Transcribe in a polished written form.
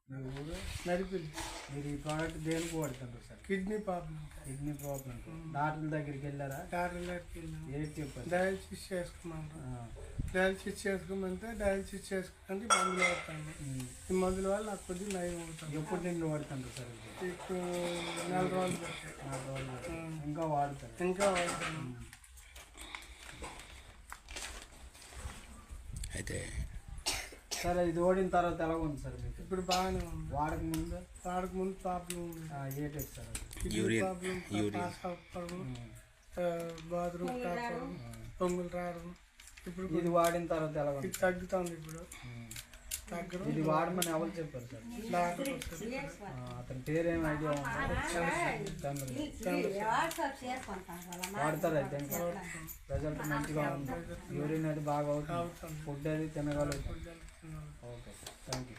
మీ ఊరు నడిపిల్లి. మీరు ఈ ప్రోడక్ట్ దేనికి వాడుతుంటారు sir? Kidney problem. Kidney problem. Doctor దగ్గరికి వెళ్ళారా? డాక్టర్ దగ్గరికి వెళ్ళాం. ఏంటి చెప్పారు? డయాలసిస్ చేసుకోమంటారు. డయాలసిస్ చేసుకోమంటే డయాలసిస్ చేసుకుంటే మందులు వాడతాను. ఈ మందుల వల్ల నాకు కొద్దిగా నయం అవుతాను. ఎప్పుడు నిన్ను వాడుతుంటారు సార్? ఇప్పుడు 4 రోజులు పెట్టాయి. 4 రోజులు ఇంకా వాడతారు? ఇంకా వాడతాను. అయితే సరే, ఇది ఓడిన తర్వాత ఎలా ఉంది సార్ మీకు? ఇప్పుడు బాగానే ఉంది. వాడకముందు ప్రాబ్లం ఉంది. ఏంటి sir? Kidney problem, problem, bathroom problem, పొంగులు రావడం. ఇప్పుడు ఇది వాడిన తర్వాత ఎలా ఉంది? ఇది తగ్గుతుంది. ఇప్పుడు తగ్గడం. ఇది వాడమని ఎవరు చెప్పారు సార్? డాక్టర్ అతని పేరు ఏమి ఐడియా ఉందా? వాడతారు అయితే ఇంకా రిజల్ట్ మంచిగా ఉంది. యూరిన్ అది బాగా అవుతుంది. ఫుడ్ అది తినగలుగుతాం. Okay sir, thank you.